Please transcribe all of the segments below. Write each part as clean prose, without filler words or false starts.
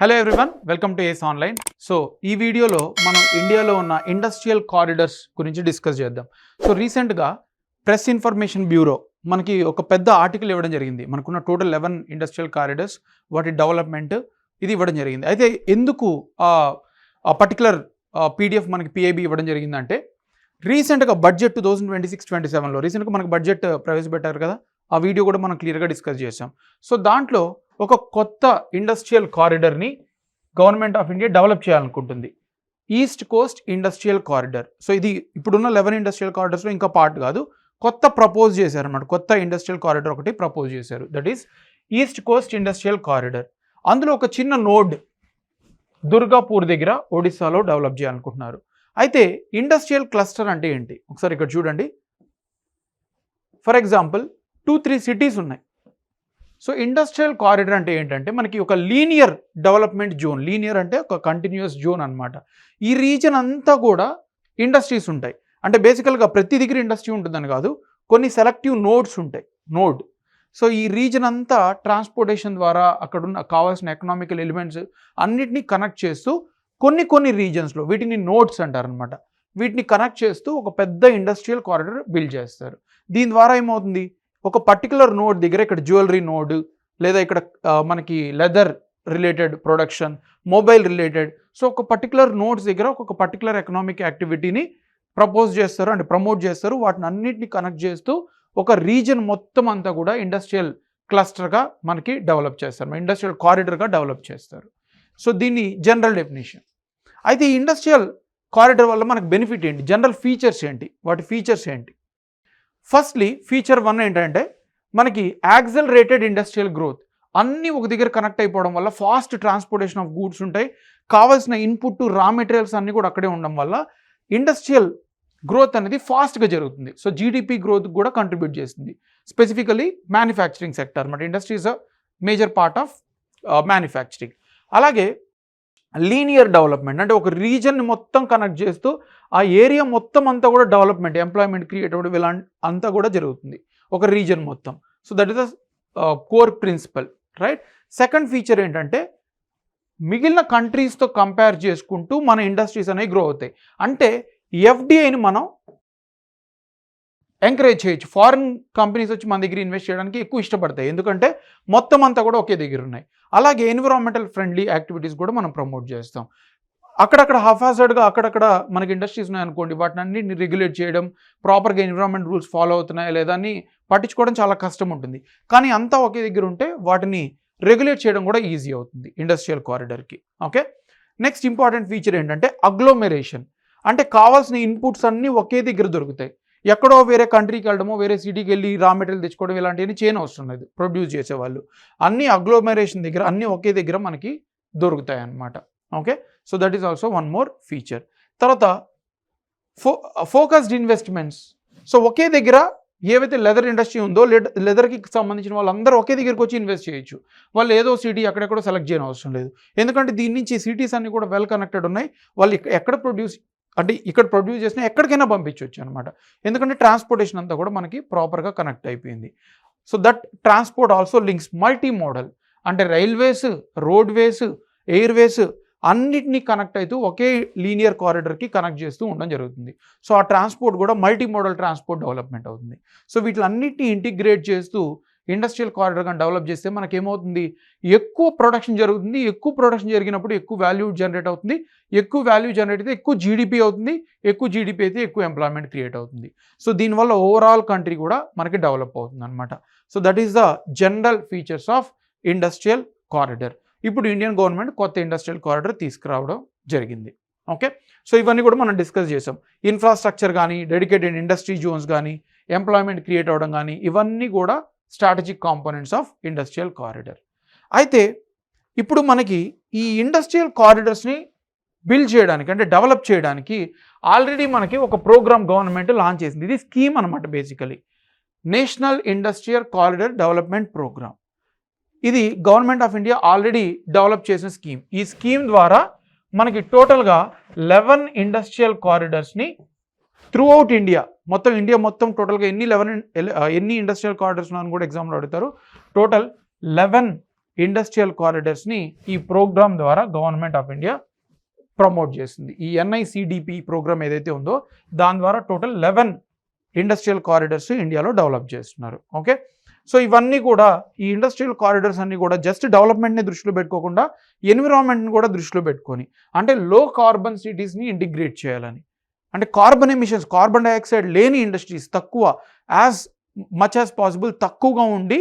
Hello everyone, welcome to Ace Online. So ఈ వీడియోలో మనం ఇండియాలో ఉన్న ఇండస్ట్రియల్ కారిడార్స్ గురించి డిస్కస్ చేద్దాం. సో రీసెంట్గా ప్రెస్ ఇన్ఫర్మేషన్ బ్యూరో మనకి ఒక పెద్ద ఆర్టికల్ ఇవ్వడం జరిగింది. మనకున్న టోటల్ 11 ఇండస్ట్రియల్ కారిడార్స్, వాటి డెవలప్మెంట్ ఇది ఇవ్వడం జరిగింది. అయితే ఎందుకు ఆ పర్టికులర్ పీడిఎఫ్ మనకి పిఐబి ఇవ్వడం జరిగిందంటే, రీసెంట్గా బడ్జెట్ 2026-27లో రీసెంట్గా మనకు బడ్జెట్ ప్రవేశపెట్టారు కదా, ఆ వీడియో కూడా మనం క్లియర్గా డిస్కస్ చేసాం. సో దాంట్లో ఒక కొత్త ఇండస్ట్రియల్ కారిడార్ని గవర్నమెంట్ ఆఫ్ ఇండియా డెవలప్ చేయాలనుకుంటుంది, east coast industrial corridor. So ఇది ఇప్పుడున్న 11 ఇండస్ట్రియల్ కారిడార్స్లో ఇంకా పార్ట్ కాదు, కొత్త ప్రపోజ్ చేశారన్నమాట. కొత్త ఇండస్ట్రియల్ కారిడార్ ఒకటి ప్రపోజ్ చేశారు, that is east coast industrial corridor. అందులో ఒక చిన్న నోడ్ దుర్గాపూర్ దగ్గర ఒడిస్సాలో డెవలప్ చేయాలనుకుంటున్నారు. అయితే ఇండస్ట్రియల్ క్లస్టర్ అంటే ఏంటి ఒకసారి ఇక్కడ చూడండి. ఫర్ ఎగ్జాంపుల్ 2-3 సిటీస్ ఉన్నాయి. సో ఇండస్ట్రియల్ కారిడార్ అంటే ఏంటంటే మనకి ఒక లీనియర్ డెవలప్మెంట్ జోన్, లీనియర్ అంటే ఒక కంటిన్యూస్ జోన్ అనమాట. ఈ రీజన్ అంతా కూడా ఇండస్ట్రీస్ ఉంటాయి. అంటే బేసికల్గా ప్రతి దగ్గర ఇండస్ట్రీ ఉంటుందని కాదు, కొన్ని సెలెక్టివ్ నోడ్స్ ఉంటాయి. సో ఈ రీజన్ అంతా ట్రాన్స్పోర్టేషన్ ద్వారా అక్కడున్న కావాల్సిన ఎకనామికల్ ఎలిమెంట్స్ అన్నిటినీ కనెక్ట్ చేస్తూ కొన్ని రీజన్స్లో వీటిని నోడ్స్ అంటారనమాట. వీటిని కనెక్ట్ చేస్తూ ఒక పెద్ద ఇండస్ట్రియల్ కారిడార్ బిల్డ్ చేస్తారు. దీని ద్వారా ఏమవుతుంది, ఒక పర్టికులర్ నోడ్ దగ్గర ఇక్కడ జ్యువెలరీ నోడ్, లేదా ఇక్కడ మనకి leather related production, mobile related, so ఒక పర్టికులర్ నోడ్స్ దగ్గర ఒక పర్టికులర్ ఎకనామిక్ యాక్టివిటీని ప్రపోజ్ చేస్తారు అంటే ప్రమోట్ చేస్తారు. వాటిని అన్నింటినీ కనెక్ట్ చేస్తూ ఒక రీజన్ మొత్తం అంతా కూడా ఇండస్ట్రియల్ క్లస్టర్గా మనకి డెవలప్ చేస్తారు, ఇండస్ట్రియల్ కారిడార్గా డెవలప్ చేస్తారు. సో దీన్ని జనరల్ డెఫినేషన్. అయితే ఈ ఇండస్ట్రియల్ కారిడార్ వల్ల మనకు బెనిఫిట్ ఏంటి, జనరల్ ఫీచర్స్ ఏంటి, వాటి ఫీచర్స్ ఏంటి? ఫస్ట్లీ ఫీచర్ 1 ఏంటంటే మనకి యాక్సలరేటెడ్ ఇండస్ట్రియల్ గ్రోత్. అన్నీ ఒక దగ్గర కనెక్ట్ అయిపోవడం వల్ల ఫాస్ట్ ట్రాన్స్పోర్టేషన్ ఆఫ్ గూడ్స్ ఉంటాయి. కావాల్సిన ఇన్పుట్ రా మెటీరియల్స్ అన్నీ కూడా అక్కడే ఉండడం వల్ల ఇండస్ట్రియల్ గ్రోత్ అనేది ఫాస్ట్గా జరుగుతుంది. సో జీడిపి గ్రోత్ కూడా కంట్రిబ్యూట్ చేస్తుంది. స్పెసిఫికలీ మ్యానుఫ్యాక్చరింగ్ సెక్టర్ అన్నమాట. Industry is a major part of manufacturing. అలాగే లీనియర్ డెవలప్మెంట్ అంటే ఒక రీజన్ని మొత్తం కనెక్ట్ చేస్తూ ఆ ఏరియా మొత్తం అంతా కూడా డెవలప్మెంట్, ఎంప్లాయ్మెంట్ క్రియేట్ అవ్వడం ఇలా అంతా కూడా జరుగుతుంది ఒక రీజన్ మొత్తం. So that is the core principle, right. Second feature ఏంటంటే మిగిలిన కంట్రీస్తో కంపేర్ చేసుకుంటూ మన ఇండస్ట్రీస్ అనేవి గ్రో అవుతాయి. అంటే ఎఫ్డిఐని మనం ఎంకరేజ్ చేయొచ్చు. ఫారిన్ కంపెనీస్ వచ్చి మన దగ్గర ఇన్వెస్ట్ చేయడానికి ఎక్కువ ఇష్టపడతాయి, ఎందుకంటే మొత్తం అంతా కూడా ఒకే దగ్గర ఉన్నాయి. అలాగే ఎన్విరాన్మెంటల్ ఫ్రెండ్లీ యాక్టివిటీస్ కూడా మనం ప్రమోట్ చేస్తాం. అక్కడక్కడ హాఫాజర్డ్గా అక్కడక్కడ మనకి ఇండస్ట్రీస్ ఉన్నాయనుకోండి, వాటిని అన్నింటిని రెగ్యులేట్ చేయడం, ప్రాపర్గా ఎన్విరాన్మెంట్ రూల్స్ ఫాలో అవుతున్నాయా లేదా అని పట్టించుకోవడం చాలా కష్టం ఉంటుంది. కానీ అంతా ఒకే దగ్గర ఉంటే వాటిని రెగ్యులేట్ చేయడం కూడా ఈజీ అవుతుంది ఇండస్ట్రియల్ కారిడార్కి. ఓకే, నెక్స్ట్ ఇంపార్టెంట్ ఫీచర్ ఏంటంటే అగ్లోమెరేషన్. అంటే కావాల్సిన ఇన్పుట్స్ అన్నీ ఒకే దగ్గర దొరుకుతాయి. ఎక్కడో వేరే కంట్రీకి వెళ్ళడమో, వేరే సిటీకి వెళ్ళి రా మెటీరియల్ తెచ్చుకోవడం ఇలాంటివన్నీ చేయని అవసరం లేదు. ప్రొడ్యూస్ చేసేవాళ్ళు అన్నీ అగ్లోమెరేషన్ దగ్గర అన్నీ ఒకే దగ్గర మనకి దొరుకుతాయి అన్నమాట. Okay, so that is also one more feature. తర్వాత ఫోకస్డ్ ఇన్వెస్ట్మెంట్స్. సో ఒకే దగ్గర ఏవైతే లెదర్ ఇండస్ట్రీ ఉందో, లెదర్కి సంబంధించిన వాళ్ళందరూ ఒకే దగ్గరికి వచ్చి ఇన్వెస్ట్ చేయొచ్చు. వాళ్ళు ఏదో సిటీ అక్కడెక్కడో సెలెక్ట్ చేయని అవసరం లేదు, ఎందుకంటే దీని నుంచి సిటీస్ అన్నీ కూడా వెల్ కనెక్టెడ్ ఉన్నాయి. వాళ్ళు ఎక్కడ ప్రొడ్యూస్ అంటే ఇక్కడ ప్రొడ్యూస్ చేసినా ఎక్కడికైనా పంపించవచ్చు అనమాట, ఎందుకంటే ట్రాన్స్పోర్టేషన్ అంతా కూడా మనకి ప్రాపర్గా కనెక్ట్ అయిపోయింది. So that transport also links multi modal, అంటే రైల్వేస్, రోడ్వేస్, ఎయిర్వేస్ అన్నిటినీ కనెక్ట్ అవుతూ ఒకే లీనియర్ కారిడార్కి కనెక్ట్ చేస్తూ ఉండడం జరుగుతుంది. సో ఆ ట్రాన్స్పోర్ట్ కూడా మల్టీ మోడల్ ట్రాన్స్పోర్ట్ డెవలప్మెంట్ అవుతుంది. సో వీటిలన్నిటిని ఇంటిగ్రేట్ చేస్తూ ఇండస్ట్రియల్ కారిడార్గా డెవలప్ చేస్తే మనకేమవుతుంది, ఎక్కువ ప్రొడక్షన్ జరుగుతుంది. ఎక్కువ ప్రొడక్షన్ జరిగినప్పుడు ఎక్కువ వాల్యూ జనరేట్ అవుతుంది. ఎక్కువ వాల్యూ జనరేట్ అయితే ఎక్కువ జీడిపి అవుతుంది. ఎక్కువ జీడిపి అయితే ఎక్కువ ఎంప్లాయ్మెంట్ క్రియేట్ అవుతుంది. సో దీనివల్ల ఓవరాల్ కంట్రీ కూడా మనకి డెవలప్ అవుతుంది అనమాట. So that is the general features of industrial corridor. ఇప్పుడు ఇండియన్ గవర్నమెంట్ కొత్త ఇండస్ట్రియల్ కారిడార్ తీసుకురావడం జరిగింది. ఓకే, సో ఇవన్నీ కూడా మనం డిస్కస్ చేసాం. ఇన్ఫ్రాస్ట్రక్చర్ కానీ, డెడికేటెడ్ ఇండస్ట్రీ జోన్స్ కానీ, ఎంప్లాయ్మెంట్ క్రియేట్ అవ్వడం కానీ, ఇవన్నీ కూడా strategic components of industrial corridor. అయితే ఇప్పుడు మనకి ఈ ఇండస్ట్రియల్ కారిడార్స్ని బిల్డ్ చేయడానికి అంటే డెవలప్ చేయడానికి ఆల్రెడీ మనకి ఒక ప్రోగ్రామ్ గవర్నమెంట్ లాంచ్ చేసింది. ఇది స్కీమ్ అనమాట, basically national industrial corridor development programme. ఇది government of India already develop చేసిన స్కీమ్. ఈ స్కీమ్ ద్వారా మనకి టోటల్గా 11 ఇండస్ట్రియల్ కారిడార్స్ని త్రూఅవుట్ ఇండియా మొత్తం టోటల్గా ఎన్ని ఇండస్ట్రియల్ కారిడార్స్ ఉన్నాయని కూడా ఎగ్జామ్లో అడుగుతారు. టోటల్ 11 ఇండస్ట్రియల్ కారిడర్స్ని ఈ ప్రోగ్రామ్ ద్వారా గవర్నమెంట్ ఆఫ్ ఇండియా ప్రమోట్ చేస్తుంది. ఈ NICDP ప్రోగ్రామ్ ఏదైతే ఉందో దాని ద్వారా టోటల్ 11 ఇండస్ట్రియల్ కారిడర్స్ ఇండియాలో డెవలప్ చేస్తున్నారు. ఓకే, సో ఇవన్నీ కూడా ఈ ఇండస్ట్రియల్ కారిడర్స్ అన్నీ కూడా జస్ట్ డెవలప్మెంట్ని దృష్టిలో పెట్టుకోకుండా ఎన్విరాన్మెంట్ని కూడా దృష్టిలో పెట్టుకొని, అంటే లో కార్బన్ సిటీస్ని ఇంటిగ్రేట్ చేయాలని, అంటే కార్బన్ ఎమిషన్స్, కార్బన్ డైఆక్సైడ్ లేని ఇండస్ట్రీస్ తక్కువ, యాజ్ మచ్ యాజ్ పాసిబుల్ తక్కువగా ఉండి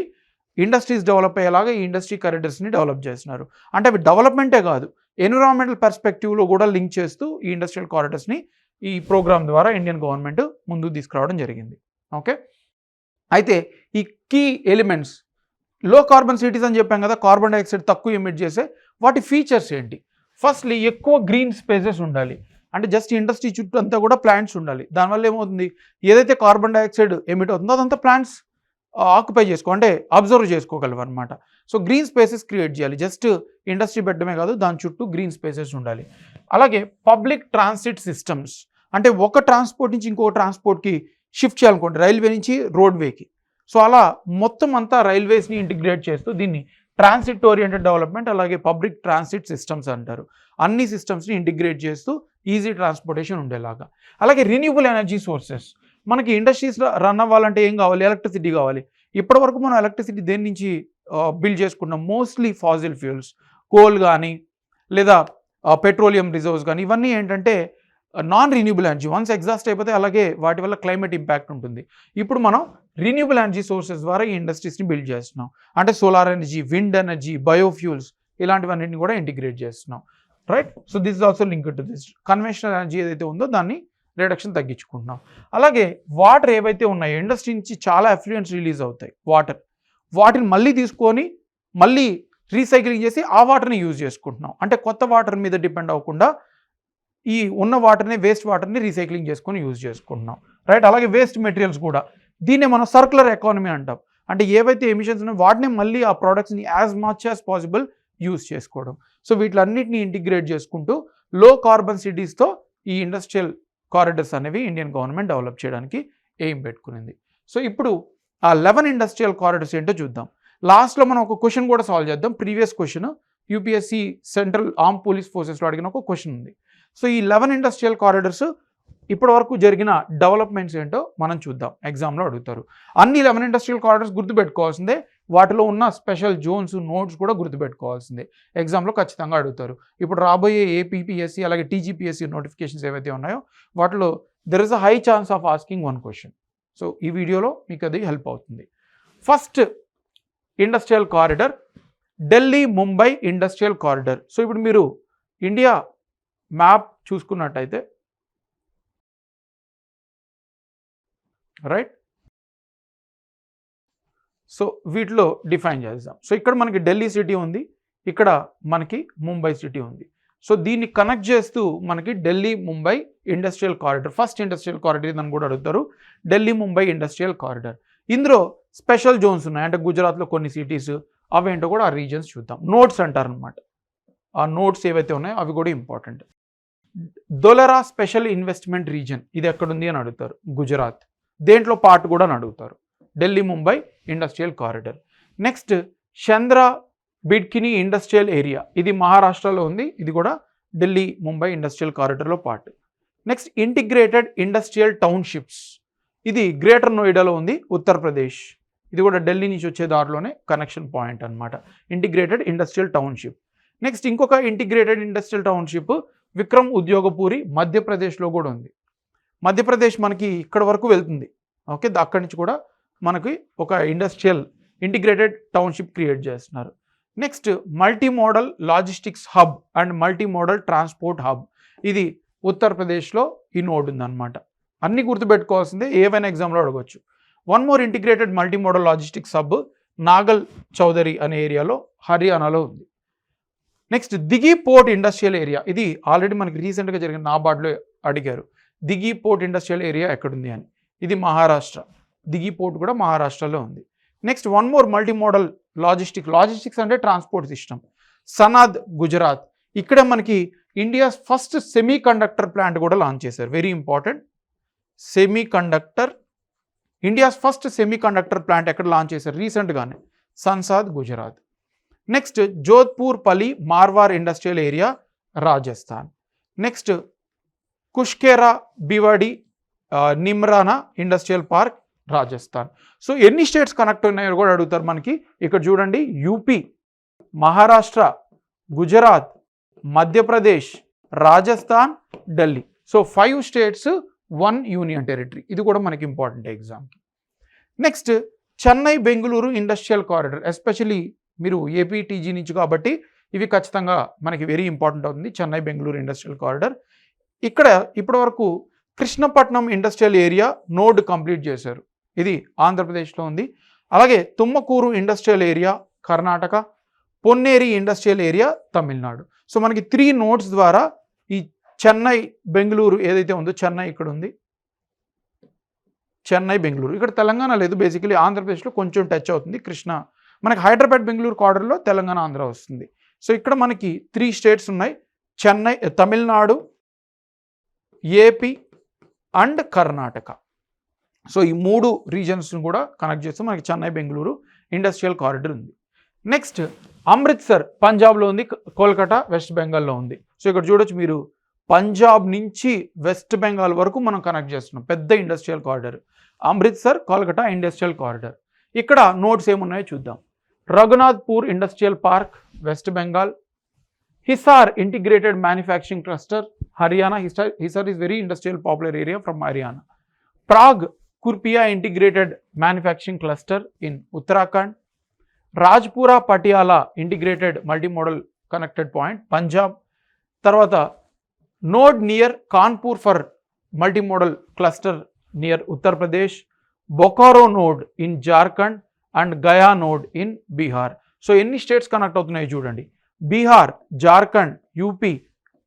ఇండస్ట్రీస్ డెవలప్ అయ్యేలాగా ఈ ఇండస్ట్రీ కారిడర్స్ని డెవలప్ చేస్తున్నారు. అంటే అవి డెవలప్మెంటే కాదు, ఎన్విరాన్మెంటల్ పర్స్పెక్టివ్లో కూడా లింక్ చేస్తూ ఈ ఇండస్ట్రియల్ కారిడర్స్ని ఈ ప్రోగ్రామ్ ద్వారా ఇండియన్ గవర్నమెంట్ ముందుకు తీసుకురావడం జరిగింది. ఓకే, అయితే ఈ కీ ఎలిమెంట్స్, లో కార్బన్ సిటీస్ అని చెప్పాం కదా, కార్బన్ డైఆక్సైడ్ తక్కువ ఎమిట్ చేసే వాటి ఫీచర్స్ ఏంటి? ఫస్ట్లీ ఎక్కువ గ్రీన్ స్పేసెస్ ఉండాలి, అంటే జస్ట్ ఇండస్ట్రీ చుట్టూ అంతా కూడా ప్లాంట్స్ ఉండాలి. దానివల్ల ఏమవుతుంది, ఏదైతే కార్బన్ డైఆక్సైడ్ ఎమిట్ అవుతుందో అదంతా ప్లాంట్స్ ఆక్యుపై అంటే అబ్జర్వ్ చేసుకోగలవు అనమాట. సో గ్రీన్ స్పేసెస్ క్రియేట్ చేయాలి, జస్ట్ ఇండస్ట్రీ పెట్టడమే కాదు దాని చుట్టూ గ్రీన్ స్పేసెస్ ఉండాలి. అలాగే పబ్లిక్ ట్రాన్సిట్ సిస్టమ్స్, అంటే ఒక ట్రాన్స్పోర్ట్ నుంచి ఇంకో ట్రాన్స్పోర్ట్కి షిఫ్ట్ చేయాలనుకోండి, రైల్వే నుంచి రోడ్వేకి, సో అలా మొత్తం అంతా రైల్వేస్ని ఇంటిగ్రేట్ చేస్తూ దీన్ని ట్రాన్సిట్ ఓరియంటెడ్ డెవలప్మెంట్, అలాగే పబ్లిక్ ట్రాన్సిట్ సిస్టమ్స్ అంటారు. అన్ని సిస్టమ్స్ని ఇంటిగ్రేట్ చేస్తూ ఈజీ ట్రాన్స్పోర్టేషన్ ఉండేలాగా. అలాగే రిన్యూబుల్ ఎనర్జీ సోర్సెస్, మనకి ఇండస్ట్రీస్లో రన్ అవ్వాలంటే ఏం కావాలి? ఎలక్ట్రిసిటీ కావాలి. ఇప్పటివరకు మనం ఎలక్ట్రిసిటీ దేని నుంచి బిల్డ్ చేసుకున్నాం? మోస్ట్లీ ఫాజిల్ ఫ్యూల్స్, కోల్ కానీ లేదా పెట్రోలియం రిజర్వ్స్ కానీ, ఇవన్నీ ఏంటంటే non renewable energy. Once exhaust అయిపోతే అలాగే వాటి వల్ల క్లైమేట్ ఇంపాక్ట్ ఉంటుంది. ఇప్పుడు మనం రిన్యూబుల్ ఎనర్జీ సోర్సెస్ ద్వారా ఈ ఇండస్ట్రీస్ని బిల్డ్ చేస్తున్నాం, అంటే సోలార్ ఎనర్జీ, విండ్ ఎనర్జీ, బయోఫ్యూల్స్, ఇలాంటివన్నింటిని కూడా ఇంటిగ్రేట్ చేస్తున్నాం. Right, so this is also linked to this. Conventional energy ఏదైతే ఉందో దాన్ని రిడక్షన్ తగ్గించుకుంటున్నాం. అలాగే వాటర్ ఏవైతే ఉన్నాయో, ఇండస్ట్రీ నుంచి చాలా ఎఫ్లూయెంట్స్ రిలీజ్ అవుతాయి వాటిని మళ్ళీ తీసుకొని మళ్ళీ రీసైక్లింగ్ చేసి ఆ వాటర్ని యూజ్ చేసుకుంటున్నాం. అంటే కొత్త వాటర్ మీద డిపెండ్ అవ్వకుండా ఈ ఉన్న వాటర్ని, వేస్ట్ వాటర్ని రీసైక్లింగ్ చేసుకొని యూజ్ చేసుకుంటున్నాం. రైట్, అలాగే వేస్ట్ మెటీరియల్స్ కూడా, దీన్నే మనం సర్క్యులర్ ఎకానమీ అంటాం. అంటే ఏవైతే ఎమిషన్స్ ఉన్నాయో వాటిని మళ్ళీ ఆ ప్రోడక్ట్స్ని as much as possible use చేసుకోవడం. సో వీటిలన్నింటినీ ఇంటిగ్రేట్ చేసుకుంటూ లో కార్బన్ సిటీస్తో ఈ ఇండస్ట్రియల్ కారిడర్స్ అనేవి ఇండియన్ గవర్నమెంట్ డెవలప్ చేయడానికి ఎయిమ్ పెట్టుకునింది. సో ఇప్పుడు ఆ 11 ఇండస్ట్రియల్ కారిడర్స్ ఏంటో చూద్దాం. లాస్ట్లో మనం ఒక క్వశ్చన్ కూడా సాల్వ్ చేద్దాం. Previous question UPSC central arm police ఫోర్సెస్లో అడిగిన ఒక క్వశ్చన్ ఉంది. సో ఈ 11 ఇండస్ట్రియల్ కారిడర్స్ ఇప్పటి వరకు జరిగిన డెవలప్మెంట్స్ ఏంటో మనం చూద్దాం. ఎగ్జామ్లో అడుగుతారు. అన్ని 11 ఇండస్ట్రియల్ కారిడర్స్ గుర్తుపెట్టుకోవాల్సిందే, వాటిలో ఉన్న స్పెషల్ జోన్స్, నోట్స్ కూడా గుర్తుపెట్టుకోవాల్సిందే. ఎగ్జామ్లో ఖచ్చితంగా అడుగుతారు. ఇప్పుడు రాబోయే APPSC అలాగే TGPSC నోటిఫికేషన్స్ ఏవైతే ఉన్నాయో వాటిలో there is a high chance of asking one question. So ఈ వీడియోలో మీకు అది హెల్ప్ అవుతుంది. First industrial corridor Delhi Mumbai industrial corridor. So ఇప్పుడు మీరు ఇండియా మ్యాప్ చూసుకున్నట్టయితే, రైట్, సో వీటిలో డిఫైన్ చేద్దాం. సో ఇక్కడ మనకి ఢిల్లీ సిటీ ఉంది, ఇక్కడ మనకి ముంబై సిటీ ఉంది. సో దీన్ని కనెక్ట్ చేస్తూ మనకి Delhi Mumbai industrial corridor, first industrial corridor అని కూడా అడుగుతారు, ఢిల్లీ ముంబై ఇండస్ట్రియల్ కారిడర్. ఇందులో స్పెషల్ జోన్స్ ఉన్నాయి, అంటే గుజరాత్లో కొన్ని సిటీస్, అవేంటో కూడా ఆ రీజన్స్ చూద్దాం. నోట్స్ అంటారు అనమాట. ఆ నోట్స్ ఏవైతే ఉన్నాయో అవి కూడా ఇంపార్టెంట్. దొలరా స్పెషల్ ఇన్వెస్ట్మెంట్ రీజన్, ఇది ఎక్కడుంది అని అడుగుతారు, గుజరాత్. దేంట్లో పార్ట్ కూడా అని అడుగుతారు, Delhi Mumbai industrial corridor. Next Shendra బిడ్కిని ఇండస్ట్రియల్ ఏరియా, ఇది మహారాష్ట్రలో ఉంది, ఇది కూడా ఢిల్లీ ముంబై ఇండస్ట్రియల్ కారిడర్లో part. Next integrated industrial townships, ఇది గ్రేటర్ నోయిడాలో ఉంది, ఉత్తరప్రదేశ్. ఇది కూడా ఢిల్లీ నుంచి వచ్చే దారిలోనే కనెక్షన్ పాయింట్ అనమాట, ఇంటిగ్రేటెడ్ ఇండస్ట్రియల్ టౌన్షిప్. నెక్స్ట్ ఇంకొక integrated industrial township Vikram Udyogpuri, మధ్యప్రదేశ్లో కూడా ఉంది. మధ్యప్రదేశ్ మనకి ఇక్కడ వరకు వెళ్తుంది. ఓకే, అక్కడి నుంచి కూడా మనకి ఒక ఇండస్ట్రియల్ ఇంటిగ్రేటెడ్ టౌన్షిప్ క్రియేట్ చేస్తున్నారు. Next multi modal logistics hub and multi modal transport hub, ఇది ఉత్తరప్రదేశ్లో ఈ నోడ్ ఉందన్నమాట. అన్నీ గుర్తుపెట్టుకోవాల్సిందే, ఏవైనా ఎగ్జామ్లో అడగవచ్చు. One more integrated multi modal logistics hub Nangal Chaudhary అనే ఏరియాలో హర్యానాలో ఉంది. Next Dighi port industrial area, ఇది ఆల్రెడీ మనకి రీసెంట్గా జరిగిన నాబార్డ్లో అడిగారు, దిగి పోర్ట్ ఇండస్ట్రియల్ ఏరియా ఎక్కడుంది అని. ఇది మహారాష్ట్ర, దిగి పోర్ట్ కూడా మహారాష్ట్రలో ఉంది. Next one more multi modal logistics అంటే ట్రాన్స్పోర్ట్ సిస్టమ్, సనాద్ గుజరాత్. ఇక్కడ మనకి India's first semiconductor plant కూడా లాంచ్ చేశారు, very important. India's first semiconductor plant ఎక్కడ లాంచ్ చేశారు రీసెంట్గానే, Sanand Gujarat. Next Jodhpur Pali Marwar industrial area Rajasthan. Next Khushkhera Bhiwadi Neemrana industrial park Rajasthan. So ఎన్ని స్టేట్స్ కనెక్ట్ ఉన్నాయో కూడా అడుగుతారు మనకి. ఇక్కడ చూడండి, UP, Maharashtra, Gujarat, Madhya Pradesh, Rajasthan, Delhi. So 5 states 1 union territory. ఇది కూడా మనకి ఇంపార్టెంట్ ఎగ్జామ్కి. Next Chennai Bengaluru industrial corridor. Especially మీరు ఏపీటీజీ నుంచి కాబట్టి ఇవి ఖచ్చితంగా మనకి వెరీ ఇంపార్టెంట్ అవుతుంది. Chennai Bengaluru industrial corridor. ఇక్కడ ఇప్పటివరకు Krishnapatnam industrial area node complete చేశారు. ఇది ఆంధ్రప్రదేశ్లో ఉంది. అలాగే Tumakuru industrial area Karnataka, Ponneri industrial area Tamil Nadu. So మనకి 3 నోడ్స్ ద్వారా ఈ చెన్నై బెంగళూరు ఏదైతే ఉందో, చెన్నై ఇక్కడ ఉంది, చెన్నై బెంగళూరు. ఇక్కడ తెలంగాణ లేదు, బేసికలీ ఆంధ్రప్రదేశ్లో కొంచెం టచ్ అవుతుంది. మనకి హైదరాబాద్ బెంగళూరు కార్డర్లో తెలంగాణ ఆంధ్ర వస్తుంది. సో ఇక్కడ మనకి 3 స్టేట్స్ ఉన్నాయి, Chennai, Tamil Nadu, AP and Karnataka. So ఈ 3 రీజన్స్ను కూడా కనెక్ట్ చేస్తూ మనకి చెన్నై బెంగళూరు ఇండస్ట్రియల్ కారిడార్ ఉంది. నెక్స్ట్ అమృత్సర్ పంజాబ్లో ఉంది, కోల్కతా వెస్ట్ బెంగాల్లో ఉంది. సో ఇక్కడ చూడొచ్చు మీరు, పంజాబ్ నుంచి వెస్ట్ బెంగాల్ వరకు మనం కనెక్ట్ చేస్తున్నాం. పెద్ద industrial corridor Amritsar Kolkata industrial corridor. ఇక్కడ నోట్స్ ఏమున్నాయో చూద్దాం. Raghunathpur industrial park West Bengal, Hisar integrated manufacturing cluster Haryana. Hisar is very industrial popular area from Haryana. Prag Khurpia integrated manufacturing cluster in Uttarakhand. Rajpura Patiala integrated multimodal connected point Punjab. తర్వాత node near Kanpur for multimodal cluster near Uttar Pradesh. Bokaro node in Jharkhand and Gaya node in Bihar. So ఎన్ని states connect అవుతున్నాయో చూడండి. Bihar, Jharkhand, UP,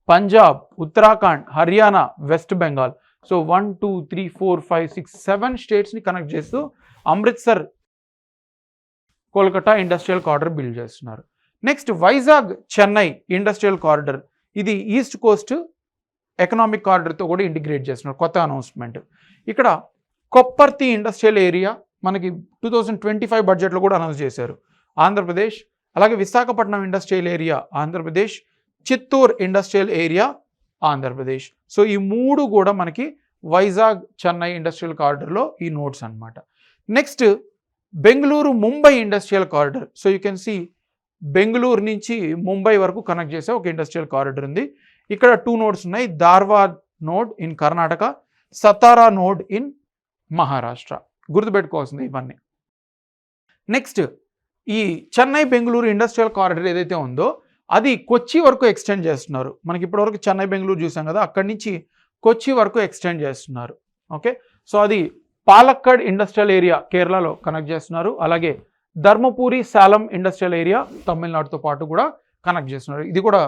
Punjab, Uttarakhand, Haryana, West Bengal. So 1 2 3 4 5 6 7 స్టేట్స్ని connect చేస్తూ Amritsar Kolkata industrial corridor build చేస్తున్నారు. Next Vizag Chennai industrial corridor. ఇది east coast economic కారిడార్తో కూడా ఇంటిగ్రేట్ చేస్తున్నారు, కొత్త అనౌన్స్మెంట్. ఇక్కడ కొప్పర్తి ఇండస్ట్రియల్ ఏరియా మనకి 2025 బడ్జెట్లో కూడా అనౌన్స్ చేశారు, ఆంధ్రప్రదేశ్. అలాగే Visakhapatnam industrial area Andhra Pradesh, Chittoor industrial area Andhra Pradesh. So ఈ 3 కూడా మనకి వైజాగ్ చెన్నై ఇండస్ట్రియల్ కారిడార్లో ఈ నోట్స్ అన్నమాట. Next Bengaluru Mumbai industrial corridor. So you can see Bengaluru నుంచి ముంబై వరకు కనెక్ట్ చేసే ఒక ఇండస్ట్రియల్ కారిడార్ ఉంది. ఇక్కడ 2 నోడ్స్ ఉన్నాయి, Dharwad node in Karnataka, Satara node in Maharashtra. గుర్తుపెట్టుకోవాల్సింది ఇవన్నీ. నెక్స్ట్ ఈ చెన్నై బెంగళూరు ఇండస్ట్రియల్ కారిడార్ ఏదైతే ఉందో అది కొచ్చి వరకు ఎక్స్టెండ్ చేస్తున్నారు. మనకి ఇప్పటివరకు చెన్నై బెంగళూరు చూసాం కదా, అక్కడి నుంచి కొచ్చి వరకు ఎక్స్టెండ్ చేస్తున్నారు. ఓకే, సో అది పాలక్కడ్ ఇండస్ట్రియల్ ఏరియా కేరళలో కనెక్ట్ చేస్తున్నారు. అలాగే ధర్మపురి సాలం ఇండస్ట్రియల్ ఏరియా తమిళనాడుతో పాటు కూడా కనెక్ట్ చేస్తున్నారు. ఇది కూడా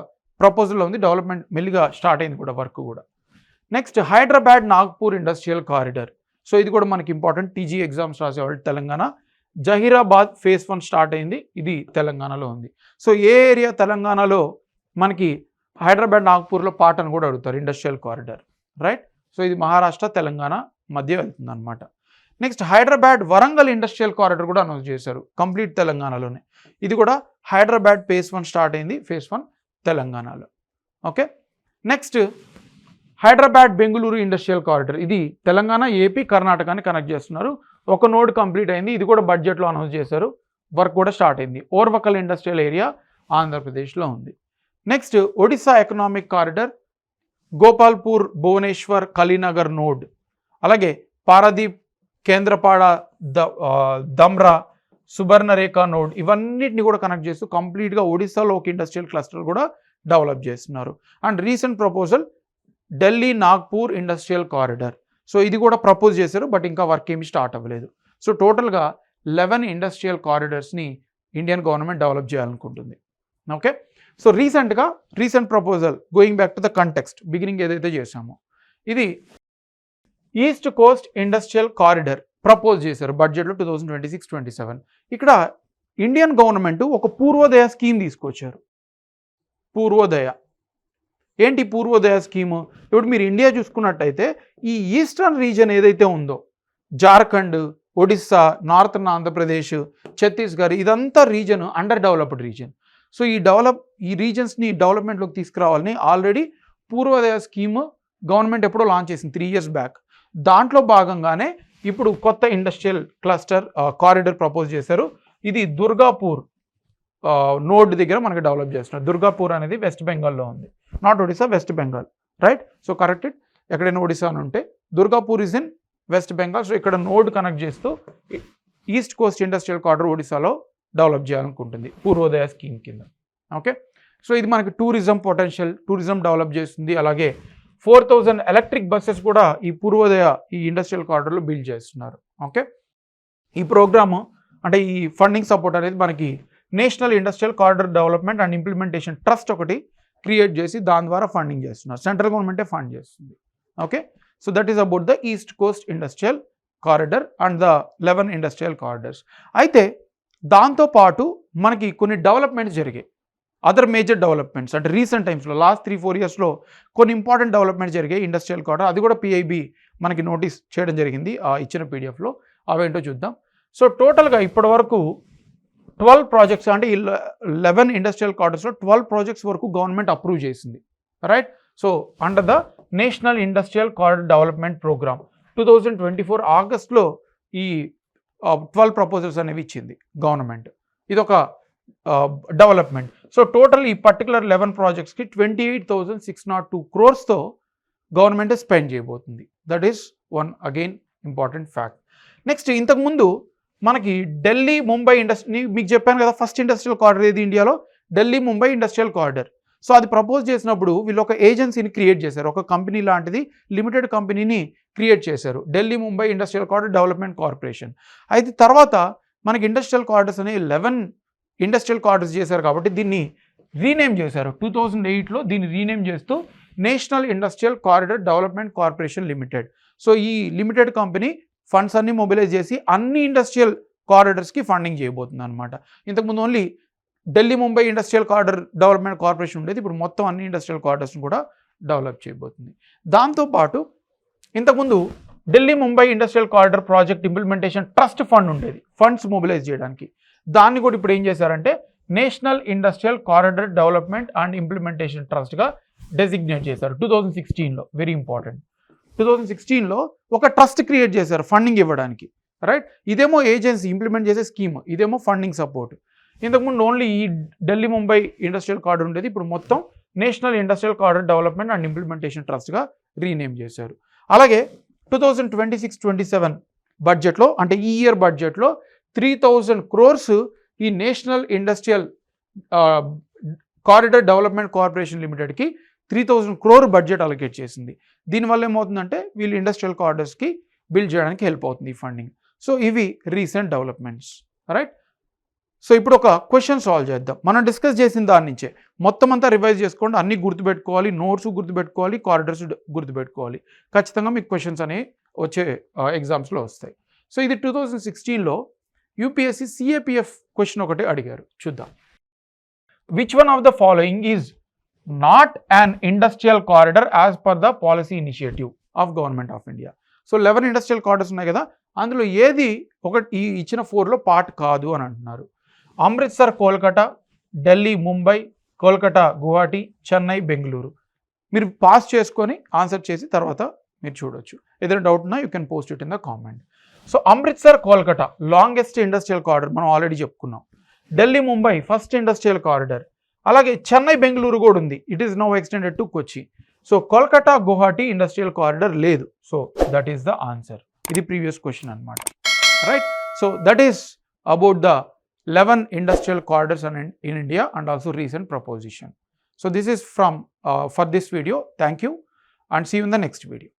ప్రపోజల్లో ఉంది, డెవలప్మెంట్ మెల్లిగా స్టార్ట్ అయింది కూడా, వర్క్ కూడా. Next Hyderabad Nagpur industrial corridor. So ఇది కూడా మనకి ఇంపార్టెంట్, టీజీ ఎగ్జామ్స్ రాసేవాళ్ళు తెలంగాణ. జహీరాబాద్ ఫేజ్ 1 స్టార్ట్ అయింది, ఇది తెలంగాణలో ఉంది. సో ఏ ఏరియా తెలంగాణలో మనకి హైదరాబాద్ నాగ్పూర్లో పార్ట్ అని కూడా అడుగుతారు, ఇండస్ట్రియల్ కారిడార్, రైట్. సో ఇది మహారాష్ట్ర తెలంగాణ మధ్య వెళ్తుంది అనమాట. Next Hyderabad Warangal industrial corridor కూడా అనౌన్స్ చేశారు, కంప్లీట్ తెలంగాణలోనే. ఇది కూడా హైదరాబాద్ ఫేజ్ 1 స్టార్ట్ అయింది, ఫేజ్ 1 తెలంగాణలో. Okay, next Hyderabad Bengaluru industrial corridor. ఇది తెలంగాణ, ఏపీ, కర్ణాటకని కనెక్ట్ చేస్తున్నారు. ఒక నోడ్ కంప్లీట్ అయింది, ఇది కూడా బడ్జెట్లో అనౌన్స్ చేశారు, వర్క్ కూడా స్టార్ట్ అయింది. ఓర్వకల్ ఇండస్ట్రియల్ ఏరియా ఆంధ్రప్రదేశ్లో ఉంది. Next Odisha economic corridor, Gopalpur, Bhubaneswar, Kalinganagar node. అలాగే పారాదీప్, కేంద్రపాడ, దమ్రా, సుబర్ణరేఖ నోడ్. ఇవన్నిటిని కూడా కనెక్ట్ చేస్తూ కంప్లీట్గా ఒడిశాలో ఒక ఇండస్ట్రియల్ క్లస్టర్ కూడా డెవలప్ చేస్తున్నారు. And recent proposal Delhi Nagpur industrial corridor. So ఇది కూడా ప్రపోజ్ చేశారు, బట్ ఇంకా వర్క్ ఏమి స్టార్ట్ అవ్వలేదు. సో టోటల్గా 11 ఇండస్ట్రియల్ కారిడార్స్ని ఇండియన్ గవర్నమెంట్ డెవలప్ చేయాలనుకుంటుంది. Okay, so recent proposal, going back to the context, beginning ఏదైతే చేశామో, ఇది east coast industrial corridor propose చేశారు బడ్జెట్లో 2026-27. ఇక్కడ ఇండియన్ గవర్నమెంట్ ఒక పూర్వోదయ స్కీమ్ తీసుకొచ్చారు. పూర్వోదయ ఏంటి? పూర్వోదయ స్కీము, ఇప్పుడు మీరు ఇండియా చూసుకున్నట్టయితే ఈ ఈస్టర్న్ రీజన్ ఏదైతే ఉందో, జార్ఖండ్, ఒడిస్సా, నార్థన్ ఆంధ్రప్రదేశ్, ఛత్తీస్గఢ్, ఇదంతా reason under developed reason. So ఈ రీజన్స్ని డెవలప్మెంట్లోకి తీసుకురావాలని ఆల్రెడీ పూర్వోదయ స్కీమ్ గవర్నమెంట్ ఎప్పుడో లాంచ్ చేసింది 3 years బ్యాక్. దాంట్లో భాగంగానే ఇప్పుడు కొత్త ఇండస్ట్రియల్ క్లస్టర్ కారిడర్ ప్రపోజ్ చేశారు. ఇది దుర్గాపూర్ నోడ్ దగ్గర మనకి డెవలప్ చేస్తున్నారు. దుర్గాపూర్ అనేది వెస్ట్ బెంగాల్లో ఉంది, not Odisha, west Bengal, right? So corrected. ఎక్కడైనా ఒడిశా అని ఉంటే Durgapur is in west Bengal. So ఇక్కడ నోడ్ కనెక్ట్ చేస్తూ ఈస్ట్ కోస్ట్ ఇండస్ట్రియల్ కారిడర్ ఒడిశాలో డెవలప్ చేయాలనుకుంటుంది పూర్వోదయ స్కీమ్ కింద. ఓకే, సో ఇది మనకి టూరిజం డెవలప్ చేస్తుంది. అలాగే 4000 ఎలక్ట్రిక్ బస్సెస్ కూడా ఈ పూర్వోదయ ఈ ఇండస్ట్రియల్ కారిడర్లో బిల్డ్ చేస్తున్నారు. ఓకే, ఈ ప్రోగ్రాము అంటే ఈ ఫండింగ్ సపోర్ట్ అనేది మనకి national industrial corridor development and implementation trust ఒకటి క్రియేట్ చేసి దాని ద్వారా ఫండింగ్ చేస్తున్నారు. సెంట్రల్ గవర్నమెంటే ఫండ్ చేస్తుంది. Okay, so that is about the east coast industrial corridor and the 11 industrial corridors. అయితే దాంతోపాటు మనకి కొన్ని డెవలప్మెంట్స్ జరిగాయి, అదర్ మేజర్ డెవలప్మెంట్స్. అంటే రీసెంట్ టైమ్స్లో లాస్ట్ 3-4 yearsలో కొన్ని ఇంపార్టెంట్ డెవలప్మెంట్స్ జరిగాయి ఇండస్ట్రియల్ కారిడర్. అది కూడా పిఐబి మనకి నోటీస్ చేయడం జరిగింది ఆ ఇచ్చిన పీడిఎఫ్లో. అవేంటో చూద్దాం. సో టోటల్గా ఇప్పటి వరకు 12 ప్రాజెక్ట్స్, అంటే ఈ 11 ఇండస్ట్రియల్ కారిడర్స్లో 12 ప్రాజెక్ట్స్ వరకు గవర్నమెంట్ అప్రూవ్ చేసింది, right? So under the national industrial corridor development programme 2024 ఆగస్ట్లో ఈ 12 ప్రపోజల్స్ అనేవి ఇచ్చింది గవర్నమెంట్. ఇదొక డెవలప్మెంట్. సో టోటల్ ఈ పర్టికులర్ 11 ప్రాజెక్ట్స్కి 28,602 crores గవర్నమెంట్ స్పెండ్ చేయబోతుంది. That is one again important fact. Next, ఇంతకుముందు మనకి ఢిల్లీ ముంబై మీకు చెప్పాను కదా, ఫస్ట్ ఇండస్ట్రియల్ కారిడర్ ఏది ఇండియాలో, Delhi Mumbai industrial corridor. So అది ప్రపోజ్ చేసినప్పుడు వీళ్ళు ఒక ఏజెన్సీని క్రియేట్ చేశారు, ఒక కంపెనీ లాంటిది, లిమిటెడ్ కంపెనీని క్రియేట్ చేశారు, Delhi Mumbai industrial corridor development corporation. అయితే తర్వాత మనకి ఇండస్ట్రియల్ కారిడర్స్ అనేవి 11 ఇండస్ట్రియల్ కారిడర్స్ చేశారు కాబట్టి దీన్ని రీనేమ్ చేశారు. 2008లో దీన్ని రీనేమ్ చేస్తూ national industrial corridor development corporation limited. So ఈ లిమిటెడ్ కంపెనీ ఫండ్స్ అన్ని మొబిలైజ్ చేసి అన్ని ఇండస్ట్రియల్ కారిడర్స్కి ఫండింగ్ చేయబోతుంది అనమాట. ఇంతకుముందు only Delhi Mumbai industrial corridor development corporation ఉండేది, ఇప్పుడు మొత్తం అన్ని ఇండస్ట్రియల్ కారిడర్స్ని కూడా డెవలప్ చేయబోతుంది. దాంతోపాటు ఇంతకుముందు Delhi Mumbai industrial corridor project implementation trust fund ఉండేది, ఫండ్స్ మొబిలైజ్ చేయడానికి. దాన్ని కూడా ఇప్పుడు ఏం చేశారంటే national industrial corridor development and implementation ట్రస్ట్గా డెసిగ్నేట్ చేశారు 2016లో. Very important. 2016లో ఒక ట్రస్ట్ క్రియేట్ చేశారు ఫండింగ్ ఇవ్వడానికి, రైట్? ఇదేమో ఏజెన్సీ ఇంప్లిమెంట్ చేసే స్కీమ్, ఇదేమో ఫండింగ్ సపోర్ట్. ఇంతకుముందు ఓన్లీ ఈ ఢిల్లీ ముంబై ఇండస్ట్రియల్ కారిడర్ ఉండేది, ఇప్పుడు మొత్తం national industrial corridor development and implementation ట్రస్ట్గా రీనేమ్ చేశారు. అలాగే 2026-27 బడ్జెట్లో, అంటే ఈ ఇయర్ బడ్జెట్లో 3,000 crores ఈ national industrial corridor development corporation లిమిటెడ్కి 3,000 crore బడ్జెట్ అలొకేట్ చేసింది. దీనివల్ల ఏమవుతుందంటే వీళ్ళు ఇండస్ట్రియల్ కారిడర్స్కి బిల్డ్ చేయడానికి హెల్ప్ అవుతుంది ఈ ఫండింగ్. సో ఇవి రీసెంట్ డెవలప్మెంట్స్, రైట్? సో ఇప్పుడు ఒక క్వశ్చన్ సాల్వ్ చేద్దాం. మనం డిస్కస్ చేసిన దాని నుంచే మొత్తం అంతా రివైజ్ చేసుకోండి, అన్నీ గుర్తుపెట్టుకోవాలి, నోట్స్ గుర్తుపెట్టుకోవాలి, కారిడర్స్ గుర్తుపెట్టుకోవాలి. ఖచ్చితంగా మీకు క్వశ్చన్స్ అనేవి వచ్చే ఎగ్జామ్స్లో వస్తాయి. సో ఇది 2016లో యూపీఎస్సీ సిఏపిఎఫ్ క్వశ్చన్ ఒకటి అడిగారు, చూద్దాం. Which one of the following is not an industrial corridor as per the policy initiative of government of India? So 11 industrial corridors ఉన్నాయి కదా, అందులో ఏది ఒకటి ఈ ఇచ్చిన 4లో పార్ట్ కాదు అని అంటున్నారు. అమృత్సర్ కోల్కతా, ఢిల్లీ ముంబై, కోల్కతా గువాహటి, చెన్నై బెంగళూరు. మీరు పాస్ చేసుకొని ఆన్సర్ చేసి తర్వాత మీరు చూడొచ్చు. ఏదైనా డౌట్ ఉన్నా you can post it in the comment. So Amritsar Kolkata longest industrial corridor మనం ఆల్రెడీ చెప్పుకున్నాం. Delhi Mumbai first industrial corridor. అలాగే చెన్నై బెంగళూరు కూడా ఉంది, it is now extended to Kochi. So Kolkata Guwahati industrial corridor లేదు. So that is the answer. ఇది ప్రీవియస్ క్వశ్చన్ అనమాట, right? So that is about the 11 industrial corridors in India and also recent proposition. So this is from for this video. Thank you and see you in the next video.